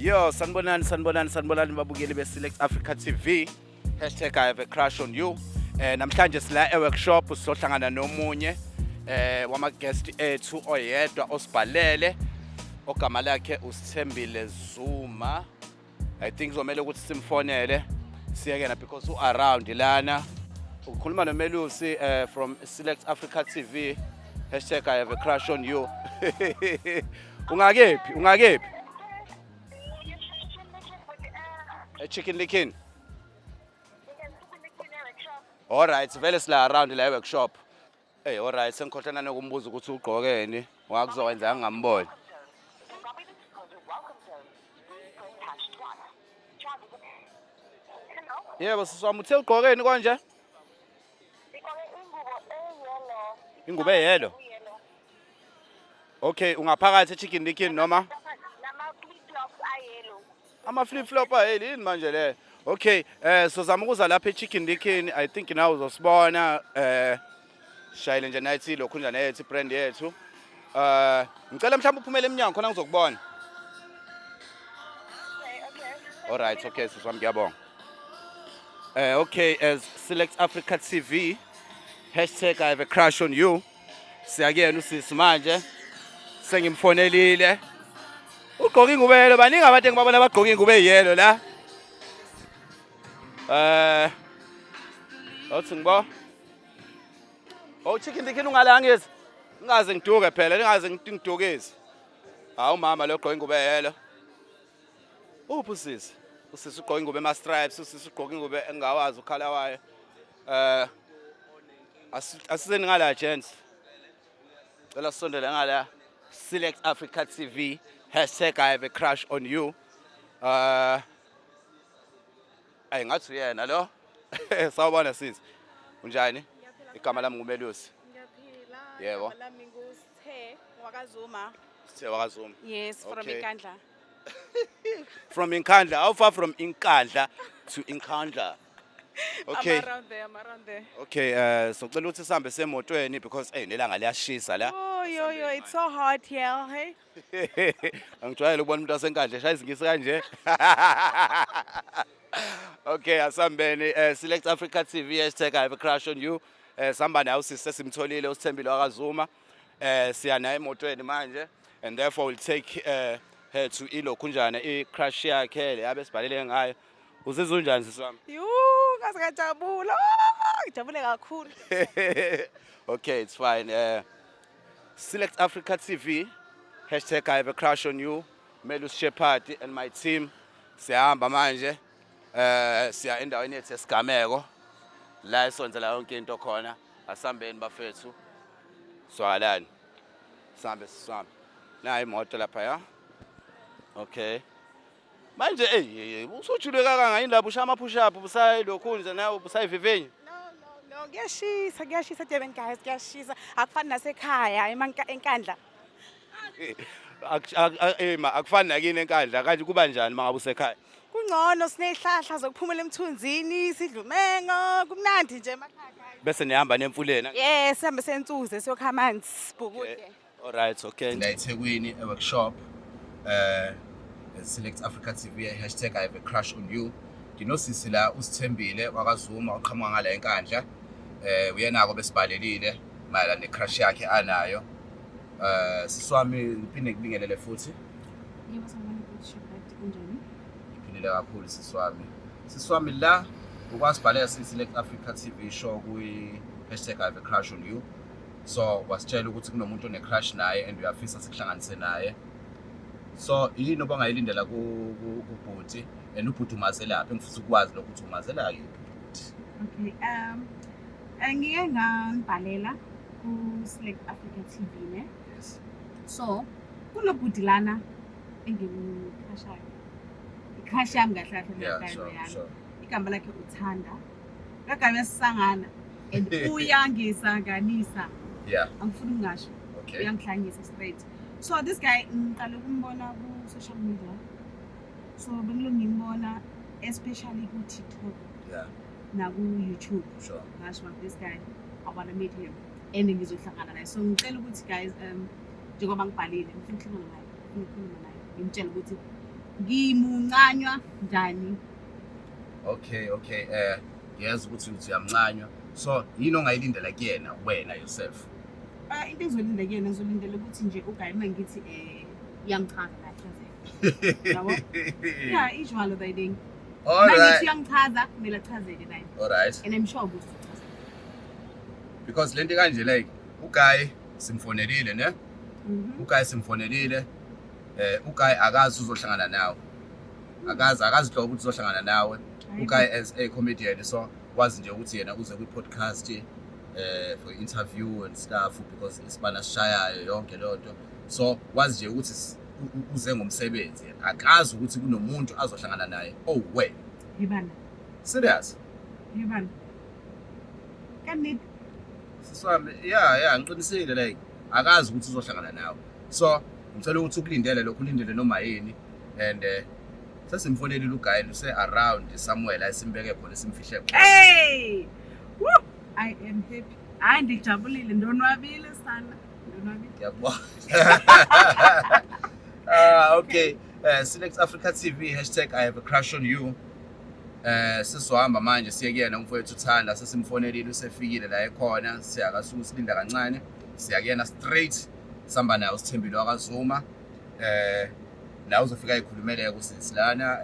Yo, sanibonani babukeli be-Select Africa TV. # I have a crush on you. Namhlanje sila e-workshop sizohlangana nomunye wama-guest ethu oyedwa osibhalele ogama lakhe uSithembile Zuma. I think uzomela ukuthi simfonele siyekena because u-around lana. Ukhuluma noMelusi from Select Africa TV. # I have a crush on you. Ungakephi? Chicken Licken. All right, vele sila around la workshop. Hey, all right, sengikhohlana nokumbuza ukuthi ugqokeni, wakuzokwenza ngingamboni. Yebo, siswami uthe ugqokeni konje? Ingubo eyelo. Okay, ungaphakathi Chicken Licken noma? Ama flip flop ayeli yini manje le. Okay, sizama ukuza lapha eChicken Licken. I think now uzosibona shayile nje nathi lokhu njana yethu brand yethu. Ngicela mhlawumbe uphumele eminyango khona ngizokubona. Okay. All right, okay, siswami ngiyabonga. Okay, as Select Africa TV, # I have a crush on you. Siyakuyena usisi manje. Sengimfonelile. Ugqoka ingubo yelo, baningi abantu engibabona abagqoka ingubo eyelo la. Othi ngibo. Oh, Chicken Licken ungalangezi. Ngingaze ngiduke phela, ningaze ngidukise. Hawu mama lo ugqoka ingubo eyelo. Uphi usisi? Usisi ugqoka ingubo ema stripes, usisi ugqoka ingubo engawazi ukhala wayo. Asizeni ngala gents. Cela sondela ngala Select Africa TV. # I have a crush on you. Ay ngathi yena lo. Sawubona sisi. Unjani? Igama lami nguMelusi. Ngiyaphila. Yebo. Igama lami nguSithe wakwaZuma. Sithe wakwaZuma. Yes, from Inkandla. From Inkandla. How far from Inkandla to Inkandla? Okay. I'm around there. Okay, so ngicela ukuthi sihambe semotweni because nelanga liyashisa la. Oh, yo, it's so hot here, hey? Angijwayele ukubona umuntu wasenkandla eshaya izingisi kanje. Okay, asambeni Select Africa TV # I have a crush on you. Samba nawe sisimtholile uSithembile wakwaZuma. Siya naye emotweni manje and therefore we'll take her to ilokhu njana i-crush yakhe le yabe sibhalele ngayo. Uzizwa unjani siswami? Kaze ngajabula. Ngijabule kakhulu. Okay, it's fine. Select Africa TV # I have a crush on you. Melusi Shepherd and my team. Siyahamba manje. Siya endaweni yethu esigameko. La isonzela yonke into khona. Asambeni bafethu. Swakalani. Sambe siswami. Na imoto lapha ya. Okay. Manje usujule kangaka yini lapho ushaya ama push up busayi lokhu nje nawe busayivivenye? No, kuyashisa Durban guys, kuyashisa. Akufani nasekhaya enkandla. Akufani nakini enkandla kanje kuba njani mangabe usekhaya? Kungcono sinehlahla zokuphumula emthunzini, sidlumengo, kumnandi nje emakhaya. Bese nihamba nemfuleni. Yes, sihambe sentuze siyokha amanzi, bhukude. All right, okay. La eThekwini e-workshop. Select Africa TV # I have a crush on you. Ndinosisi la uSithembile wakwaZuma oqhamuka ngala enkandla. Uyenako besibhalelile mayela necrush yakhe anayo. Siswami ngiphinde ngibingelele futhi. Yebo sawubona Shepherd kunjani? Ngiphilile kakhulu siswami. Siswami la ukwasibhalela Select Africa TV show kwi # I have a crush on you. So wasitshela ukuthi kunomuntu one-crush naye and uyafisa sikuhlanganise naye. So yini obangayilindela kubhuti and ubhuti umazelaphi ngifisa ukwazi lokho ukuthi umazela yini. Okay, ngike ngambhalela ku Select Africa TV ne. Yes. So kunobhuti lana engimkhashayo. Ikhashi yami kahle kahle yami. Igama lakhe uThanda. Kagame sisangana and uyangisanganisa. Yeah. Angifuni ngasho. Okay. Uyangihlangisa straight. So this guy ngiqale ukumbona ku social media. So bengimbona especially ku TikTok. Yeah. Na ku YouTube. Sure. Ngasho this guy I want to meet him. And ngizohlangana naye. So ngicela ukuthi guys njengoba ngibhalile ngifuna ukuhlangana naye. Ngimtshela ukuthi ngimuncanywa njani. Okay, yes ukuthi uyamncanywa. So yini ongayilindela kuyena wena yourself? Into ezolindela kuyena ezolindela ukuthi nje ugayi mangithi uyangichaza kahle. Yabo? Yeah, ijwalo that thing. All Mangithi right. uyangichaza, kumele achazele naye. All right. And I'm sure ukuthi Because lento kanje like uGuy simfonelile ne? uGuy simfonelile uGuy akazi uzohlangana nawe. Akazi hlobo ukuthi uzohlangana nawe. uGuy as a comedian so wazi nje ukuthi yena uze kwi podcast for interview and stuff because isibana sishayayo yonke lonto. So wazi nje ukuthi uze ngomsebenzi. Akazi ukuthi kunomuntu azohlangana naye. Oh wait. Yibana. Serious? Yibana. Kanti Siswami yeah ngiqinisile like akazi ukuthi uzohlangana nawe. So ngicela ukuthi ukulindele lokho ulindele noma yini and sesimfonelile uGuy use around somewhere la simbeke khona simfihle khona. hey! Woo! I am happy. Hayi ngijabulile ndonwabile sana. Ndonwabile. Yabo. Okay. Select Africa TV #I have a crush on you. Sizohamba manje siye kuyena umfowethu Thanda sesimfonelile usefikile la ekhona siyakasuka silinda kancane siya kuyena straight samba nayo sithembile wakazuma la uzofika ikhulumeleke kusisilana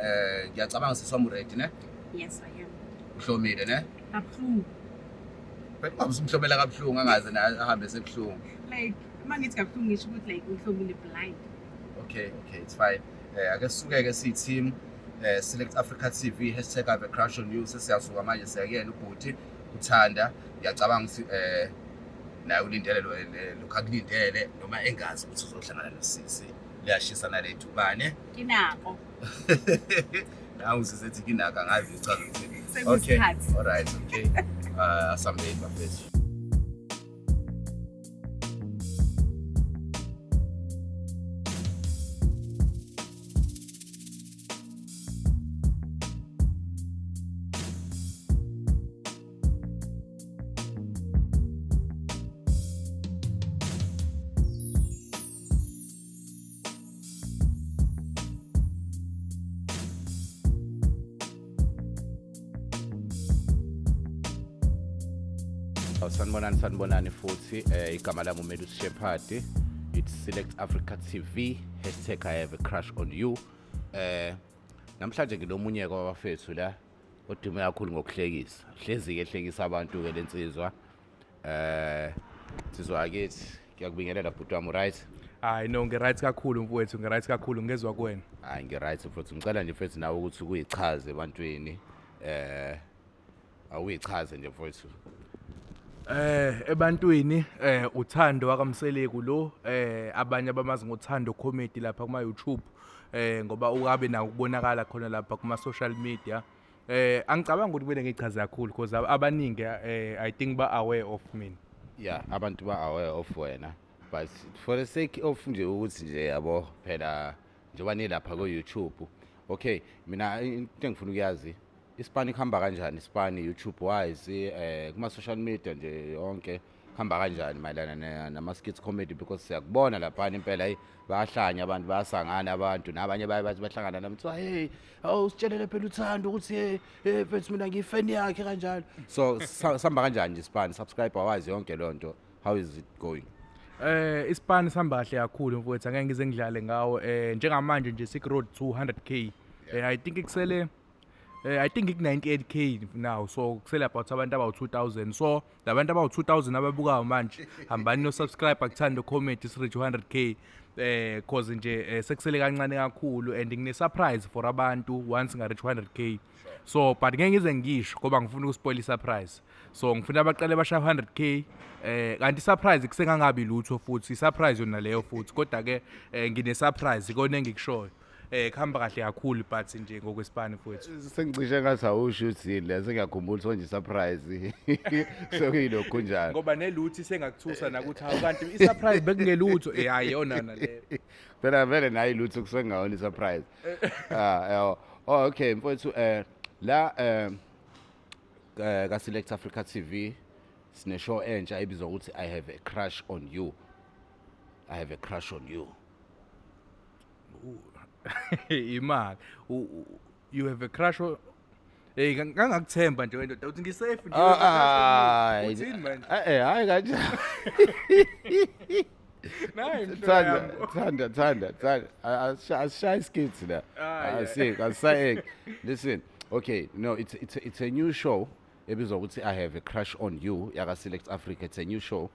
ngiyacabanga siswami ready ne? Yes, I am. Uhlomile ne? Kabuhlungu. Bese umhlomela kabuhlungu angaze na ahambe sekhlungu. Like mangithi kabuhlungu ngisho ukuthi like uhlomile blind. Okay, it's fine. Ake sisuke ke si team Select Africa TV #I have a crush on you sesiyasuka manje siyakuyena ubhuti uThanda ngiyacabanga ukuthi naye ulindele lokhakulindele noma engazi ukuthi uzohlangana nosisi liyashisa nale thubane Kinako. nawu sisethi kinaka ngazi ichaza ukuthi Sekuyisikhathi. all right okay asambeni bafethu. Sanibonani futhi igama lami uMelushepherd. It's Select Africa TV #I have a crush on you. Namhlanje nginomunye kwabafethu la odume kakhulu ngokuhlekisa. Hlezi ke ehlekisa abantu ke lensizwa. Sizwa akithi ngiyakubingelela bhuti wami right? Hayi no ngiright kakhulu mfowethu ngiright kakhulu ngezwe kuwena. Hayi ngiright futhi ngicela nje mfethu nawe ukuthi kuyichaze ebantwini awuyichaze nje mfowethu. Ebantwini uThando wakamseleku lo abanye abamazi ngoThando Comedy lapha kuma YouTube ngoba ukabe na ukubonakala khona lapha kuma social media angicabanga ukuthi kumele ngichaze kakhulu because abaningi I think ba aware of me. Yeah, abantu ba aware of wena but for the sake of nje ukuthi nje yabo phela njengoba nilapha ku YouTube. Okay, mina into engifuna ukuyazi iSpani khamba kanjani iSpani YouTube wise kuma social media nje yonke khamba kanjani mayelana nama skits comedy because siyakubona lapha impela bayahlanya abantu bayasangana abantu nabanye bayathi bahlangana nami kuthiwa hey awusitshelele phela uThando ukuthi mfethu mina ngifan yakhe kanjalo so samba kanjani nje iSpani subscriber wise yonke lonto how is it going? iSpani sihamba kahle kakhulu mfowethu angeke ngize ngidlale ngawo njengamanje nje sick road 200k I think ikusele I think it's 98k now so kusele about abantu about 2000 so labantu about 2000 ababukayo manje hambani no subscribe akuthanda comment reach 100k cause nje sekusele kancane kakhulu and ngine surprise for abantu once nga reach 100k so but ngeke ngize ngisho ngoba ngifuna ukuspoil surprise so ngifuna abaqale basha 100k kanti surprise kusengangabi lutho futhi surprise yona leyo futhi kodwa ke ngine surprise ikona engikushoyo khamba kahle kakhulu but nje ngokwesipani futhi sengicishe ngathi awushuthile lese ngiyakhumbula sonje surprise sokuyilokho njalo ngoba neluthi sengakuthusa nakuthi hawu kanti isurprise bekungelutho hayi yona naleyo phela vele nayi lutho kusengawona isurprise okay mfowethu la ka Select Africa TV sine show entsha ebizwa ukuthi I have a crush on you. I have a crush on you. imali you have a crush on hey kangakuthemba nje wena uthi ngisafe nje uthini manje hayi kanjani nayi Thanda asishaya skits la asisayeke listen okay no it's a new show ebizwa ukuthi I have a crush on you yaka Select Africa. It's a new show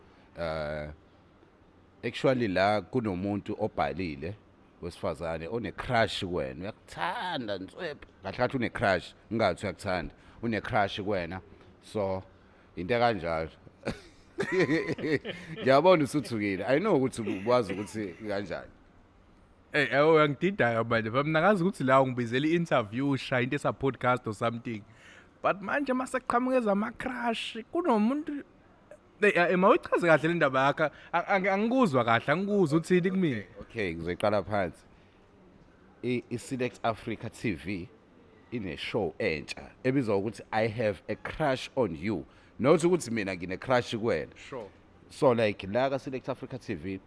actually la kunomuntu obhalile wesifazane one crush kuwena uyakuthanda nswephe ngahlathi une crush ungathi uyakuthanda une crush kuwena so into kanjalo ngiyabona usuthukile I know ukuthi ukwazi ukuthi kanjani uyangidida manje mina ngazi ukuthi la ungibizela i-interview shaya into esa podcast or something but manje maseqhamukeza ama crush kunomuntu emawichaze kahle le ndaba yakho angikuzwa kahle angikuzwa uthini kumina okay ngizoyiqala phansi i-Select Africa TV ine show entsha ebizwa ukuthi I have a crush on you not ukuthi mina ngine crush kuwena sure so like la ka Select Africa TV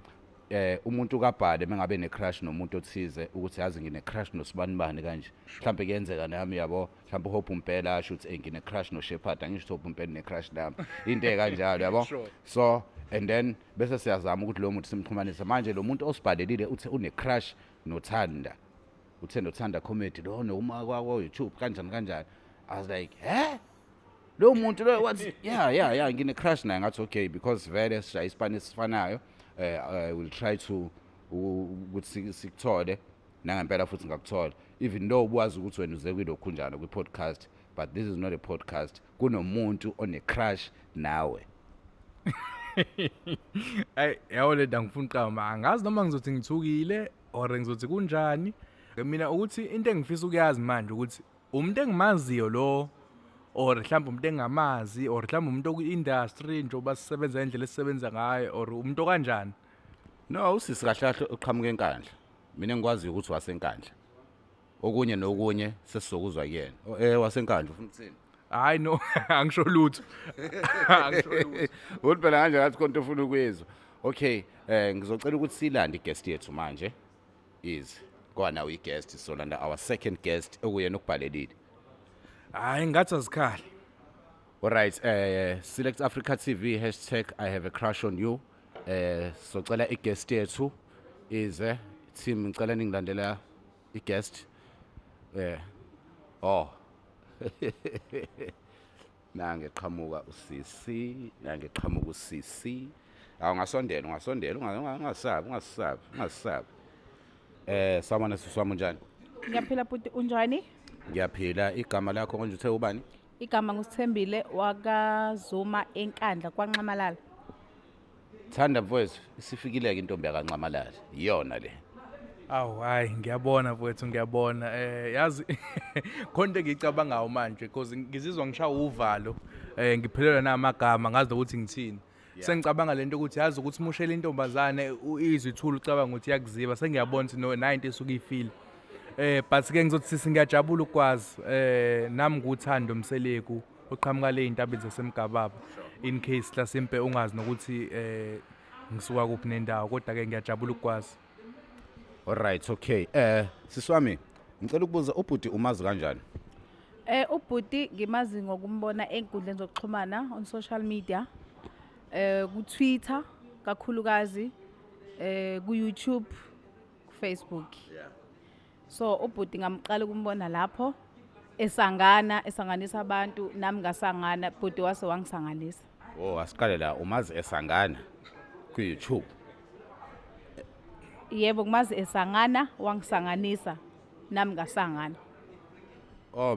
umuntu kabhale mengabe ne crush nomuntu othize ukuthi yazi ngine crush nosibani kanje mhlambe kuyenzeka nami yabo mhlambe hope umpela asho ukuthi ngine crush no Shepherd angisho hope umpela ne crush nami into kanjalo yabo so and then bese siyazama ukuthi lo muntu simxhumanisa manje lo muntu osibhalelile uthi une crush noThanda uthendo Thando Comedy lo noma kwa YouTube kanjani I was like lo muntu lo what yeah ngine crush naye ngathi okay because vele sishaya isipani sifanayo I will try to ukuthi sikuthole nangempela futhi ngakuthola even though uwazi ukuthi wena uze kwilokhu njalo kwi podcast but this is not a podcast kunomuntu one crush nawe yawole ngifuna uqama angazi noma ngizothi ngithukile or ngizothi kunjani mina ukuthi into engifisa ukuyazi manje ukuthi umuntu engimaziyo lo or mhlawumbe umuntu engamazi or mhlawumbe umuntu oku-industry njengoba sisebenza indlela esisebenza ngayo or umuntu kanjani no usisi kahle uqhamuke enkandla mina ngikwazi ukuthi wasenkandla okunye nokunye sesizokuzwa kuyena wasenkandla ufuna ukuthini hayi no angisho lutho uthi phela kanje ngathi konke ufuna ukuyizwa okay ngizocela ukuthi silande guest yethu manje is kwana uyi guest so landa our second guest okuyena ukubhalelile hayi ngathi asikhali alright Select Africa TV #I have a crush on you socela i-guest yethu is team ngicela ningilandela i-guest nange qhamuka usisi ungasondela ungasabi sawubona siswami njani Ngiyaphila bhuti unjani? Ngiyaphila igama lakho konje uthe ubani Igama ngusithembile wakazuma enkandla kwaNxamalala. Thanda voice isifikile ke intombi yakanxamalala iyona le awu hayi ngiyabona mfowethu ngiyabona yazi konke ngicabangayo manje because ngizizwa ngishaya uvalo ngiphelelwa namagama ngazi ukuthi ngithini sengicabanga lento ukuthi yazi ukuthi mushela intombazane izwi ithula ucabanga ukuthi yakuziba sengiyabona ukuthi no 90 esuka ifile but ke ngizothi singiyajabula ukwazi nami nguThando Mseleku oqhamuka le intabeni zasemgababa in casehlasimpe ungazi nokuthi ngisuka kuphi nendawo kodwa ke ngiyajabula ukwazi alright okay siswami ngicela ukubuza ubhuti umazi kanjani Ubhuti ngimazi ngokumbona enkundleni zokuxhumana on social media ku Twitter kakhulukazi ku YouTube ku Facebook so ubhuti ngamqala ukumbona lapho esanganisa abantu nami ngasangana bhuti wase wangisanganisa asiqale la umazi esangana ku YouTube yebo kumazi esangana wangisanganisa nami ngasangana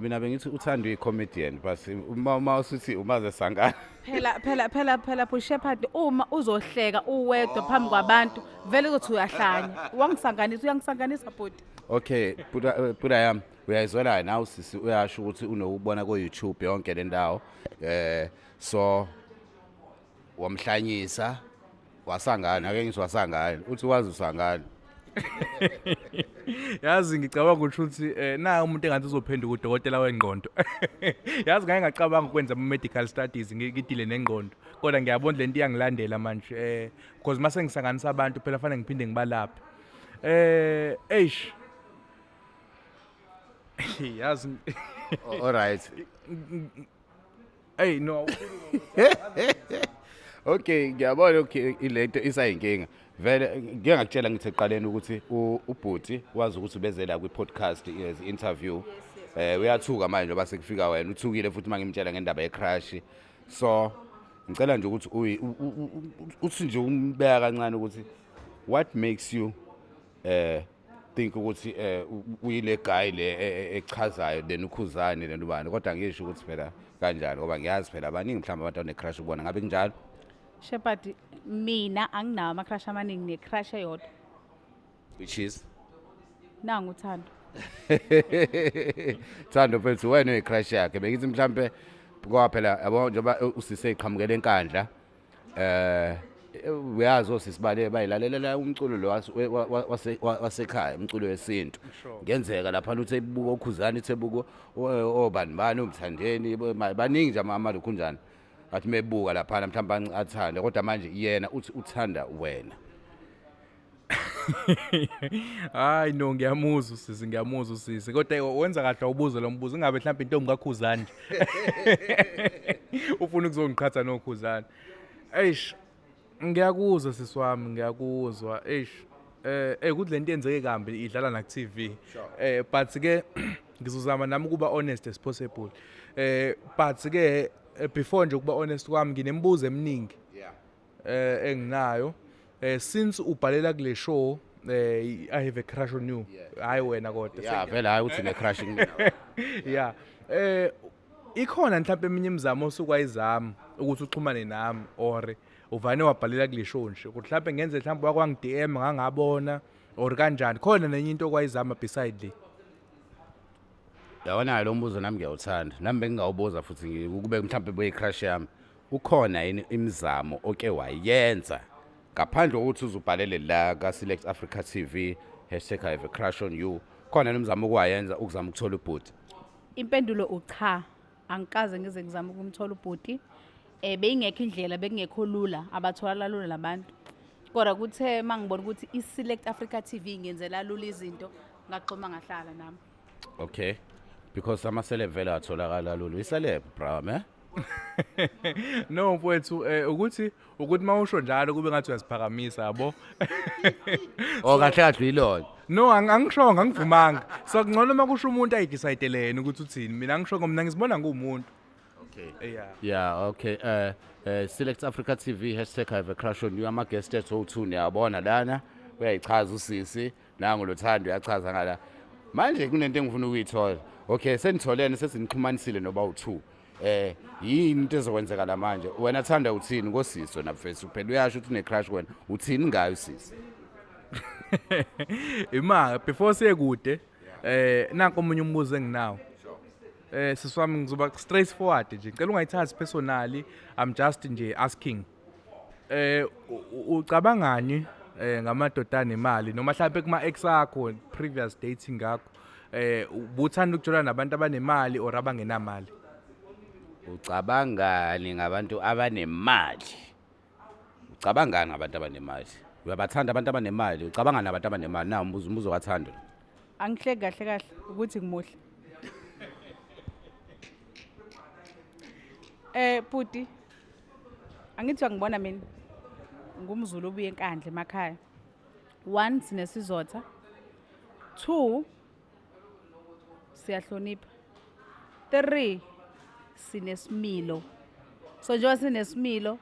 mina bengithi uThando comedian but uma usithi umazi esangana phela Shepherd uma uzohleka uwedwa phambi kwabantu vele ukuthi uyahlanya uyangisanganisa bhuti okay buda yami uyayizwela nawe sisi uyasho ukuthi unokubona ku YouTube yonke le ndawo so wamhlanyisa wasangana ake ngithi wasangana uthi wazi usangana yazi ngicabanga ukuthi na umuntu engathi uzophenduka udokotela wengqondo yazi ngeke ngacabanga ukwenza ama medical studies ngidile nengqondo kodwa ngiyabona lento iyangilandela manje because mase ngisanganisa abantu phela fanele ngiphinde ngibalaphe yazi All right. hey no Okay, ngiyabona okay ilento isayinkinga. Vele ngeke ngakutshela ngithi eqaleni ukuthi ubhuti wazi ukuthi ubezela kwi podcast yes interview. Uyathuka manje ngoba sekufika wena uthukile futhi mangimtshela ngendaba ye-crush. So ngicela nje ukuthi uthi nje umbeka kancane ukuthi what makes you think ukuthi uyile guy le echazayo then ukhuzane lento bani kodwa ngisho ukuthi phela kanjalo ngoba ngiyazi phela abaningi mhlawumbe abantu one-crush ubona ngabe kunjalo. Shepherd mina anginawo ama-crush amaningi ne-crush eyodwa Which is nangu Thando. Thando mfethu wena ne-crush yakhe bengithi mhlambe ngoba phela yabo njengoba usise iqhamukele enkandla uyazi osisibale bayilalela umculo lo wasekhaya umculo wesintu ngenzeka lapha uthi ebuka okhuzana uthi ebuka obani bani umthandeni baningi nje ama lokhu njani athi mebuka lapha mhlawumbe athanda kodwa manje yena uthi uthanda wena. hayi no ngiyamuzwa usisi kodwa wenza kahle ubuze lo mbuzo ingabe mhlawumbe intombi kakhuzana nje ufuna ukuzongiqhatha nokhuzana eish ngiyakuzwa sisiwami ngiyakuzwa eish kuthi lento yenzeke kambi idlala na TV but ke ngizozama nami kuba honest as possible but ke before nje kuba honest kwami nginembuzo eminingi enginayo since ubhalela kule show I have a crush on you hayi wena kodwa yeah vele hayi uthi ne-crush ngina yeah ikhona mhlawumbe eminye imizamo osukwayizama ukuthi uxhumane nami or uvane wabhalela kule show nje ukuthi mhlawumbe ngenze mhlawumbe wakwangi DM ngangabona or kanjani khona nenye into okwayizama beside le. Yabona lo mbuzo nami ngiyawuthanda nami bengingawubuza futhi ukube mhlawumbe boyi-crush yami ukhona yini imizamo oke wayenza ngaphandle kokuthi uzubhalele la ka-Select Africa TV #I have a crush on you khona nomzamo okwayenza ukuzama ukuthola ubhuti? Impendulo ucha angikaze ngize ngizama ukumthola ubhuti beyingekho indlela bekungekho lula abathola lula labantu kodwa kuthe mangibona ukuthi i-Select Africa TV ngenzela lula izinto ngaxhoma ngahlala nami. Okay, because ama-celeb vele atholakala lula i-celeb bro no mfowethu ukuthi mawusho njalo kube ngathi uyasiphakamisa yabo kahle kahle yilona no angishonga angivumanga so kungcono makusho umuntu ayidecidelene ukuthi uthini mina angishonga mina ngizibona ngumuntu. Okay yeah okay Select Africa TV #I have a crush on you ama guest at O2 niyabona lana uyayichaza usisi nangu lo Thando uyachaza ngala manje kunento engifuna ukuyithola. Okay senitholene sesinixhumanisile noba u2 yini into ezokwenzeka la manje wena Thanda uthini ngosisi na mfethu phela uyasho ukuthi une-crush wena uthini ngayo sisi? Ima before siye kude nanko omunye umbuzo enginawo siswami ngizoba straight forward nje ngicela ungayithathi personally I'm just nje asking ucabangani ngamadoda nemali noma mhlawumbe kuma ex akho previous dating ngakho ubuthanda ukujola nabantu abanemali or abangenamali? Ucabangani ngabantu abanemali? Ucabangani ngabantu abanemali? Uyabathanda abantu abanemali? Ucabanga nabantu abanemali? Na umbuzo kaThando. Angihleki kahle ukuthi ngimuhle. Puti angithi ngibona mina ngumZulu obuye enkandla emakhaya. 1 sinesizotha. 2 siyahlonipha. 3 sinesimilo. So njengoba sinesimilo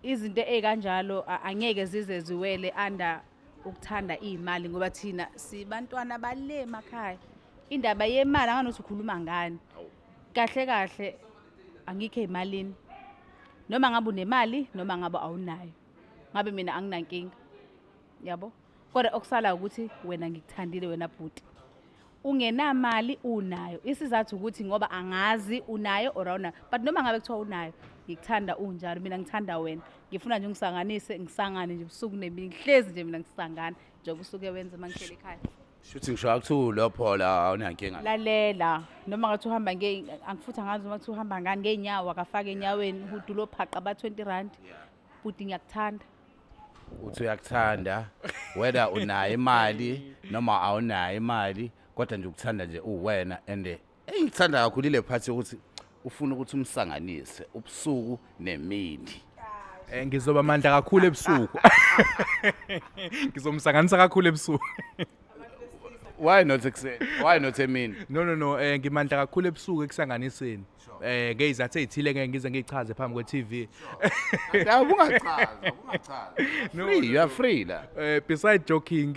izinto ezikanjalo angeke zize ziwele under ukuthanda imali ngoba thina sibantwana bale emakhaya. Indaba yemali anganothi ukhuluma ngani. Kahle angikho ezimalini. Noma ngabe unemali noma ngabe awunayo. Ngabe mina anginankinga. Yabo? Kodwa okusala ukuthi wena ngikuthandile wena bhuti. Ungenamali unayo. Isizathu ukuthi ngoba angazi unayo or awunayo. But noma ngabe kuthiwa unayo, ngikuthanda unjalo mina ngithanda wena. Ngifuna nje ngisanganise ngisangane nje ubusuku nemini ngihlezi nje mina ngisangana njengoba usuke wenza mangihleli ekhaya. Shuthi ngisho akuthu lapho la awunankinga. Lalela noma ngathi uhamba angifutha ngazi uma kuthi uhamba ngani ngeenyawo akafake enyaweni uhudulo phaqa ba 20 rand. Bhuti ngiyakuthanda. Uthi uyakuthanda whether unayo imali noma awunayo imali kodwa nje ukuthanda nje uwena and engithanda kakhulu ile part ukuthi ufuna ukuthi umsanganise ubusuku nemini. Ngizoba mandla kakhulu ebusuku. Ngizomsanganisa kakhulu ebusuku. Why not ekuseni? Why not emini? No, ngimandla kakhulu ebusuku ekusanganiseni. Ngezathu ezithile ngeke ngize ngichaze phambi kwe-TV. Ungachaza. Free, you are free la. Beside joking,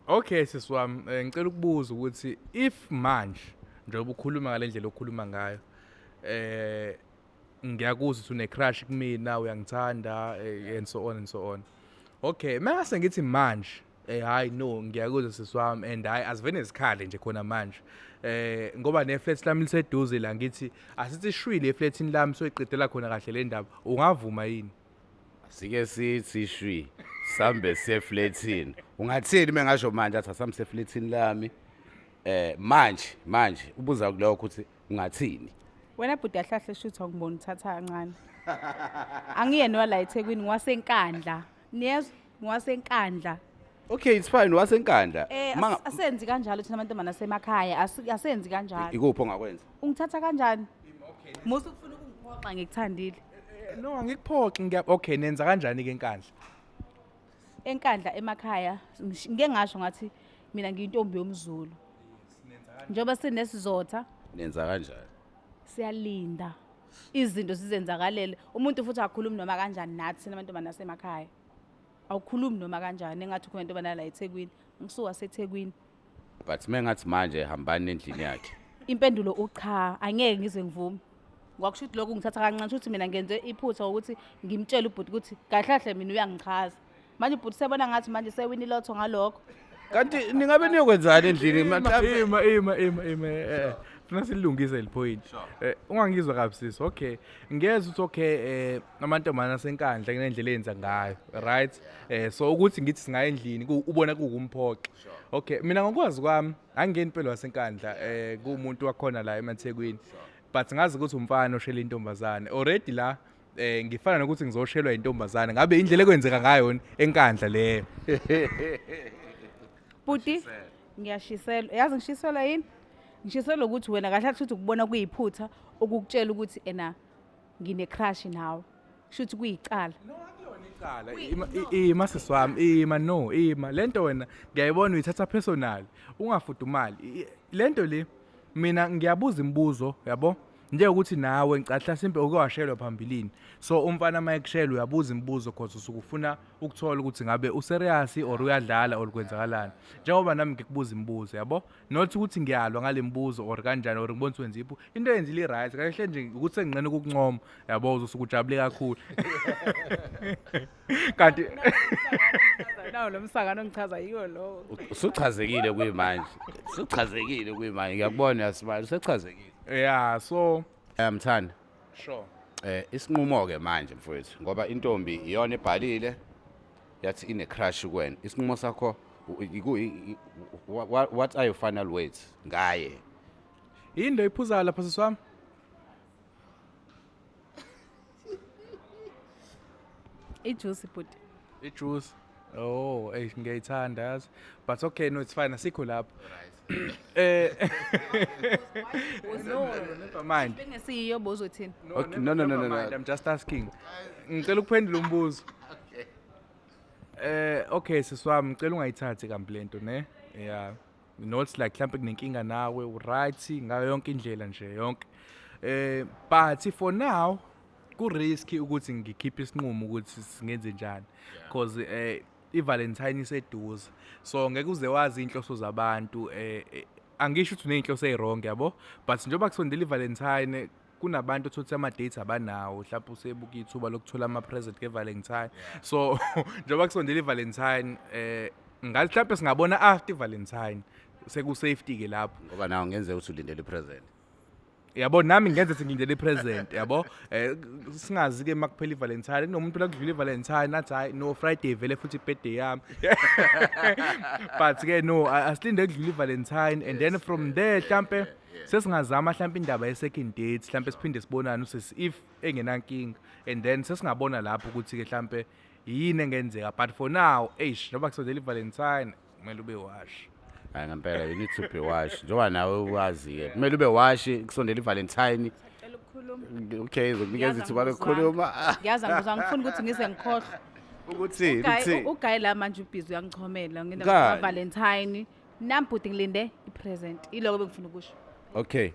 okay siswami, ngicela ukubuza ukuthi if manje njengoba ukhuluma ngale ndlela okhuluma ngayo, ngiyakuzwa ukuthi une crush kumina, uyangithanda and so on. Okay, mase ngithi manje hayi no ngiyakuzwa siswami and hayi asivene isikhali nje khona manje. Ngoba ne-flat lami liseduze la ngithi asithi shwile eflatini lami soyiqedela khona kahle le ndaba ungavuma yini? Sike sithi shwi sambe seflatini. Ungathini mengasho manje athi asambe seflatini lami? Manje ubuza kuleyo ukuthi ungathini? Wena bhuti yahlahle shutha ngibona uthatha kancane. Angiyena wala eThekwini ngwasenkandla. Niyezwa ngwasenkandla. Okay, it's fine, wasenkandla. Asenzi kanjalo thina amantombazane asemakhaya, asenzi kanjalo. Ikuphi ongakwenza? Ungithatha kanjani? Musu ufuna ukungiphoqa ngikuthandile. No, angikuphoqi okay, nenza kanjani ke enkandla? Enkandla emakhaya, ngeke ngasho ngathi mina ngiyintombi yomZulu. Njoba sinesizotha, nenza kanjani? Siyalinda. Izinto sizenzakalele. Umuntu futhi akakhulumi noma kanjani nathi sina amantombazane asemakhaya. Awukhulumi noma kanjani engathi khona intombazane la eThekwini, ngisuka seThekwini. But mengathi manje hambani endlini yakhe. Impendulo ucha, angeke ngize ngivume. Ngokusho ukuthi lokho ngithatha kancane ukuthi mina ngenze iphutha ukuthi ngimtshele ubhuti ukuthi kahlahle mina uyangichaza. Manje ubhuti sebona ngathi manje sewini lotho ngalokho. Kanti ningabe niyokwenzani endlini Ima, funa silungise le point. Ungangizwa kabi sis. Okay. Ngiyeza ukuthi okay amantombazane asenkandla kunendlela enza ngayo, right? So ukuthi ngithi singaye endlini ubona kukumphoqa. Okay, mina ngokwazi kwami angingeni impela wasenkandla kuumuntu wakhona la eMathekwini. But ngazi ukuthi umfana oshela intombazane. Already la ngifana nokuthi ngizoshelwa intombazane. Ngabe indlela ekwenzeka ngayo enkandla leyo. Buti ngiyashiselwa. Yazi ngishiselwa yini? Ngishiselwa ukuthi wena kahle ukuthi ukubona kuyiphutha ukukutshela ukuthi ena ngine crush nawe. Shuthi kuyicala. No, akuyona icala. Ima siswami, ima lento wena ngiyayibona uyithatha personal. Ungafudumali. Lento le mina ngiyabuza imibuzo, yabo? Njengokuthi nawe ngicahla simple ukwashelwa phambilini. So umfana mayekushelwa uyabuza imibuzo because usukufuna ukuthola ukuthi ngabe userious or uyadlala or kwenzakalani. Njengoba nami ngikubuza imibuzo, yabo? Not ukuthi ngiyalwa ngale mibuzo or kanjani or ngibona ukuthi wenza iphu. Into yenzile right, kahle nje ukuthi sengingqene ukuncoma, yabo usukujabule kakhulu. Kanti nawo lo msakano ngichaza yiyo lo. Usuchazekile kuyimanje. Ngiyakubona yasimanje usechazekile. Yeah, so Mthanda. sure. Isinqumo ke manje mfowethu ngoba intombi iyona ebhalile yathi ine crush kuwena. Isinqumo sakho what are your final words ngaye? Into iphuza lapha siswami. Ijuice buti. Ijuice. Oh, ngiyayithanda yazi. But okay, no, it's fine. Asikho lapho. No, never mind. Bengesiyo bozothini. Okay, no. I'm just asking. Ngicela ukuphendula umbuzo. Okay, siswami, ngicela ungayithathi kambi lento, ne? Yeah. Not like mhlawumbe kunenkinga nawe, right ngayo yonke indlela nje yonke. But for now, ku risky ukuthi ngikhiphe isinqumo ukuthi singenze njani because iValentine iseduze. So ngeke uze wazi inhloso zabantu angisho ukuthi unenhloso ezirong yabo, but njengoba kusondela iValentine kunabantu othothi ama dates abanawo mhlawumbe usebuka ithuba lokuthola ama present ngeValentine. So njengoba kusondela iValentine ngathi mhlawumbe singabona after iValentine seku safety ke lapho Ngoba nawo ngenzeka ukuthi ulindele ipresent. Yabo nami ngenze sengindele present yabo singazi ke makuphela iValentine kunomuntu la kudlula iValentine athi hayi no Friday vele futhi birthday yami but ke no asilinde kudlula iValentine and then from there mhlambe sesingazama mhlambe indaba ye second date mhlambe siphinde sibonane usisi if engenankinga and then sesingabona lapho ukuthi ke mhlambe yini engenzeka but for now njengoba kusondela iValentine kumele ube wash. hayi ngempela you need to be wash njengoba nawe uwazi-ke kumele ube washi kusondela ivalentine Cela ukukhuluma. okay zokunikeza ithuba lokukhuluma Ngiyazi angizwa ngifuna ukuthi ngize ngikhohlwe. ukuthini Ugayi la manje ubhizi uyangichomela Ngani? ngina Valentine. Nambhuti ngilinde ipresent. Iloko bengifuna ukusho. okay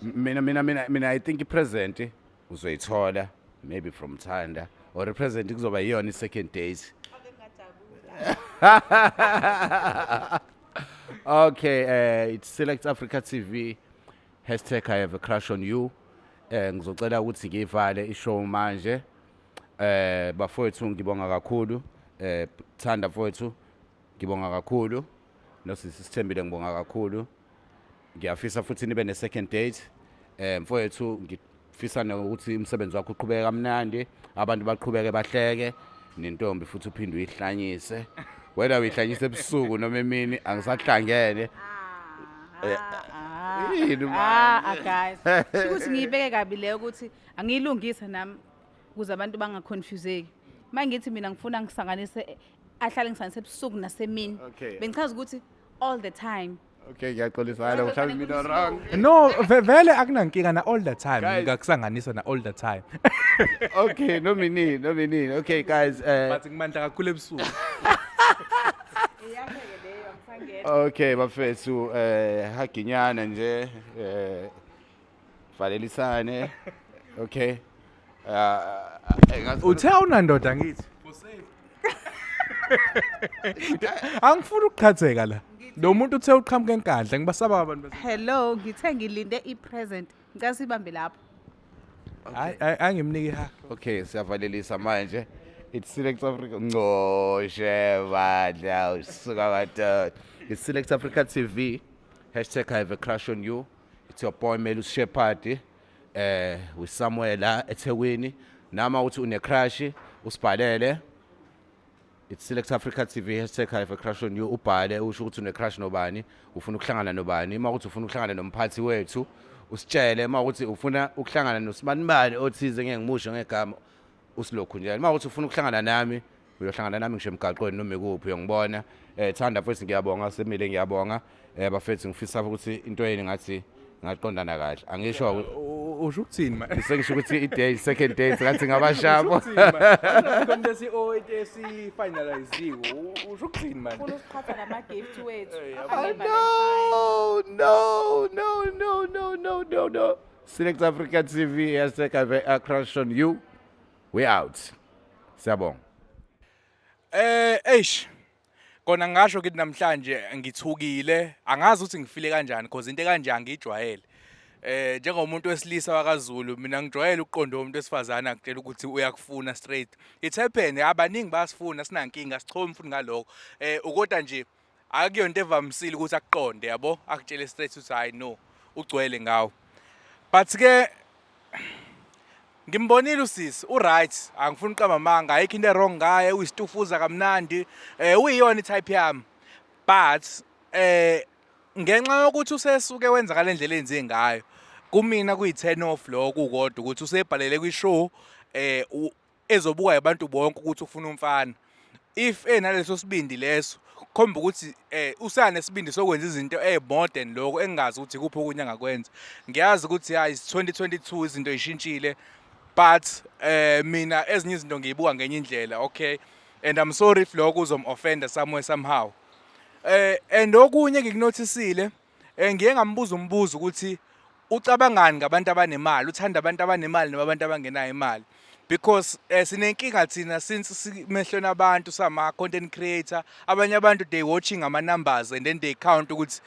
mina I think i-present uzoyithola maybe from Thanda or i-present kuzoba yiyona i-second date okay it's Select Africa TV hashtag I have a crush on you ngizocela ukuthi ngivale ishow manje bafowethu ngibonga kakhulu Thanda mfowethu ngibonga kakhulu nosisi Sithembile ngibonga kakhulu ngiyafisa futhi nibe ne-second date mfowethu ngifisa nokuthi umsebenzi wakho uqhubeke kamnandi abantu baqhubeke bahleke nentombi futhi uphinde uyihlanyise wena uyihlanyise ebusuku noma emini angisahlangene Guys. Ukuthi ngiyibeke kabi leyo ukuthi angiyilungisa nami ukuze abantu bangaconfuseki. Mangithi mina ngifuna ngisanganise ahlale ngisanganise ebusuku nasemini. Bengichaza ukuthi all the time. okay ngiyaxolisana mhlawumbe mina wrong No, vele akunankinga na all the time. Ngikusanganisa na all the time. okay no meaning okay guys Bathi ngimandla kakhulu ebusuku. Iyapheke leyo angifangene. okay bafethu haginyana nje valelisane okay Uthe unandoda ngithi. Angifuni ukukhatheka la. Lo muntu uthe uqhamuke enkandla ngibasaba abantu bese. Hello, ngithe ngilinde ipresent. Ngase ibambe lapho. Hayi angimniki ha. okay siyavalelisa manje it's Select Africa badla usuka kade it's Select Africa TV hashtag I have a crush on you it's your boy Melus Shepherd with somewhere la eThekwini nama uthi une crush usibhalele it's Select Africa TV hashtag I have a crush on you ubhale usho ukuthi une crush nobani ufuna ukuhlangana nobani uma uthi ufuna ukuhlangana nomphathi wethu usitshele uma uthi ufuna ukuhlangana nosibanibani othize ngeke ngimusho ngegama usilokhu nje uma uthi ufuna ukuhlangana nami uyohlangana nami ngisho emgaqweni noma ikuphi uyongibona Thanda futhi ngiyabonga semile ngiyabonga bafethu ngifisa ukuthi into yeni ngathi ngaqondana kahle angisho Usho ukuthini manje? sengisho ukuthi i-day second date ngathi ngabashabo Konke esi finaliziwe. Usho ukuthini manje? Ufuna usiphatha nama gift wethu. No. Select Africa TV hashtag I have a crush on you. We out. Siyabonga. Eish. Kona ngasho ukuthi namhlanje ngithukile, angazi ukuthi ngifile kanjani because into kanje ngijwayele. Njengomuntu wesilisa wakaZulu mina ngijwayele ukuqonda umuntu wesifazana akutshela ukuthi uyakufuna straight. It happened abaningi basifuna sinankinga sichome futhi ngaloko. Ukodwa nje akuyonto evamsile ukuthi akuqonde yabo akutshele straight ukuthi hayi no ugcwele ngawo. But ke ngimbonile usisi uright angifuni uqamba amanga ayikho into wrong ngaye uyisitufuza kamnandi uyiyona itype yami but ngenxa yokuthi usesuke wenza kalendlela enze ngayo kumina kuyi10 off lo kukodwa ukuthi usebhalele kwishow ezobuka abantu bonke ukuthi ufuna umfana if naleso sibindi leso khomba ukuthi usana nesibindi sokwenza izinto modern lokho engazi ukuthi kuphi okunye angakwenza ngiyazi ukuthi hayi 2022 izinto ishintshile but mina ezinye izinto ngiyibuka ngenye indlela okay and I'm sorry if lokho uzomoffenda somewhere somehow and okunye ngikunotisile ngiye ngambuza umbuzo ukuthi ucabangani ngabantu abanemali uthanda abantu abanemali nabantu abangenayo imali because sinenkinga thina since simehlona abantu sama content creator abanye abantu they watching ama numbers and then they count ukuthi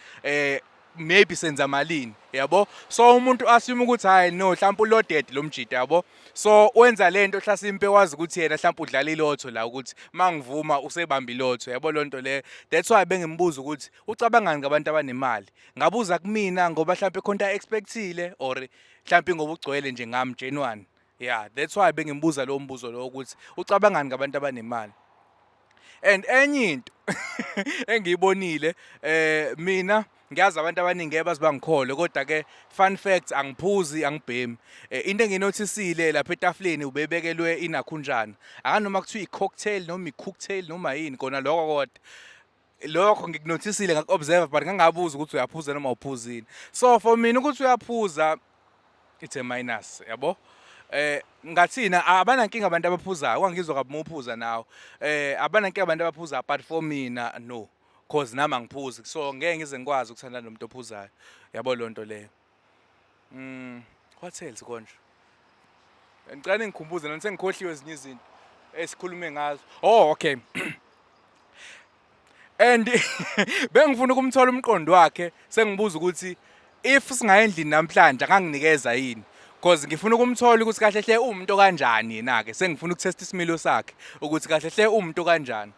maybe senza malini yabo so umuntu assume ukuthi hayi no mhlawumbe uloded lo mjida yabo so wenza lento hlasimpe wazi ukuthi yena mhlawumbe udlala ilotho la ukuthi mangivuma usebamba ilotho yabo lonto le that's why bengimbuza ukuthi ucabangani ngabantu abanemali ngabuza kumina ngoba mhlawumbe khonta expectile or mhlawumbe ngoba ugcwele nje ngami genuine yeah that's why bengimbuza lo mbuzo lo ukuthi ucabangani ngabantu abanemali and enye into engiyibonile mina ngiyazi abantu abaningi ebazibangikhole kodwa ke fun facts angiphuzi angibhemi into enginotisile lapha etafuleni ubebekelwe inakhunjana akanoma kuthiwa i-cocktail noma i-cocktail noma yini kona lokho kodwa lokho ngikunotisile ngaku-observe but ngangabuza ukuthi uyaphuza noma uphuzini. So for mina ukuthi uyaphuza it's a minus yabo. Ngathina abanankinga abantu abaphuzayo kwangizwa kabi uphuza nawo. Abanankinga abantu abaphuzayo but for mina no cause nami angiphuzi so ngeke ngize ngikwazi ukuthandana nomuntu ophuzayo yabo lonto leyo. What else konje? Ngicela ngikhumbuze nami sengikhohliwe ezinye izinto esikhulume ngazo. Oh okay. And bengifuna ukumthola umqondo wakhe sengibuza ukuthi if singayendlini namhlanje anganginikeza yini because ngifuna ukumthola ukuthi kahle hle umuntu kanjani yena ke sengifuna ukutesta isimilo sakhe ukuthi kahle hle umuntu kanjani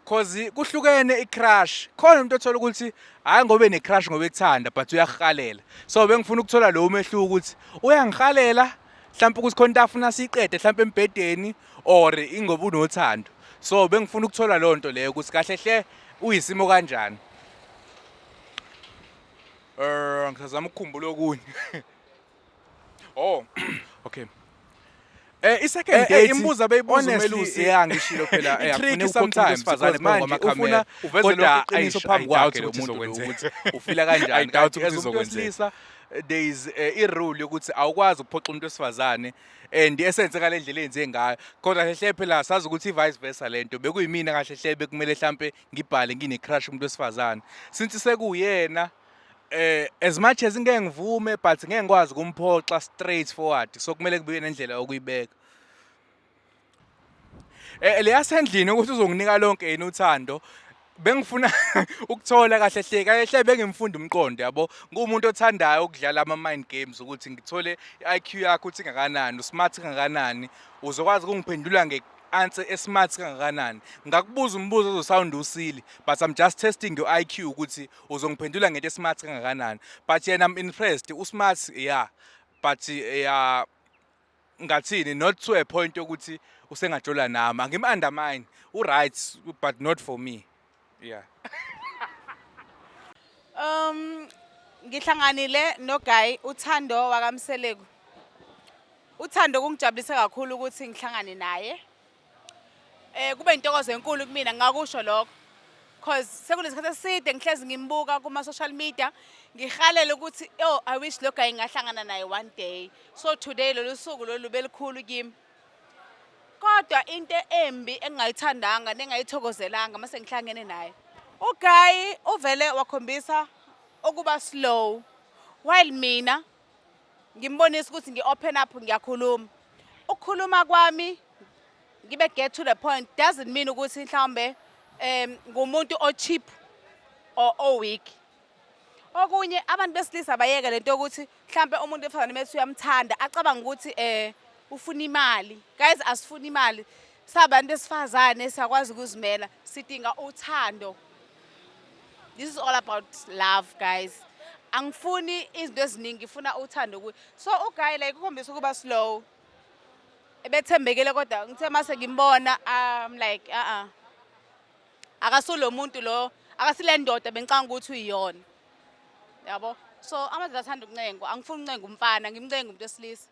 because kuhlukene icrush khona umuntu othola ukuthi hayi ngobe necrush ngoba ekuthanda but uyahalela so bengifuna ukuthola lo umehluko ukuthi uyangihalela mhlawumbe ukuthi khona into afuna siqede mhlawumbe embedeni or ingoba unothando so bengifuna ukuthola lonto leyo ukuthi kahle hle uyisimo kanjani. Ngisazama ukukhumbula okunye. Oh, okay. I-second date imbuza beyibuza umelusi ngishilo phela ayafuna sometimes manje ufuna uveze lokho iqiniso phambi kwakhe lo muntu ukuthi ufila kanjani ukuthi uzokwenzeka. There is i-rule yokuthi awukwazi ukuphoxa umuntu wesifazane and essence kale ndlela enze ngayo kodwa hle phela sazi ukuthi i-vice versa lento bekuyimina kahle hle bekumele mhlambe ngibhale ngine-crush umuntu wesifazane since sekuyena as much as ngeke ngivume but ngeke ngikwazi ukumphoxa straight forward so kumele kube nendlela yokuyibeka. Leyasendlini ukuthi uzonginika lonke yena uthando bengifuna ukuthola kahle hle kahle bengimfunda umqondo yabo ngumuntu othandayo ukudlala ama mind games ukuthi ngithole i-IQ yakho ukuthi ngakanani usmart kangakanani uzokwazi ukungiphendula nge-answer esmart kangakanani ngakubuza umbuzo ozosound usili but I'm just testing your IQ ukuthi uzongiphendula ngento esmart kangakanani but yena I'm impressed usmart yeah but yeah ngathini not to a point ukuthi usengajola nami angim-undermine u-right but not for me. Yeah. Ngihlanganile no guy uThando wakamseleku. uThando kungijabulisa kakhulu ukuthi ngihlangane naye. Kube intokozo enkulu kumina ngakusho lokho. Cause sekulesikhathi eside ngihlezi ngimbuka kuma social media ngihalele ukuthi oh I wish lo guy ngahlangana naye one day. So today lolu suku lolu belikhulu kimi. Kodwa into embi engayithandanga nengayithokozelanga mase ngihlangene naye. Uguy uvele wakhombisa ukuba slow while mina ngimbonisa ukuthi ngi-open up ngiyakhuluma. Ukukhuluma kwami ngibe get to the point doesn't mean ukuthi mhlawumbe ngumuntu o-cheap or weak. Okunye abantu besilisa bayeke lento ukuthi mhlawumbe umuntu efana methi uyamthanda acabanga ukuthi ufuna imali. Guys asifuni imali. Sabantu besifazane siyakwazi ukuzimela sidinga uthando. This is all about love guys. Angifuni izinto eziningi ngifuna uthando kuye. So uguy like ukhombisa ukuba slow. Ebethembekile kodwa ngithe mase ngimbona I'm like akasulo muntu lo akasile ndoda bengicanga ukuthi uyiyona. Yabo? So amadoda athanda ukuncengo angifuni uncengo umfana ngimcengo umuntu wesilisa.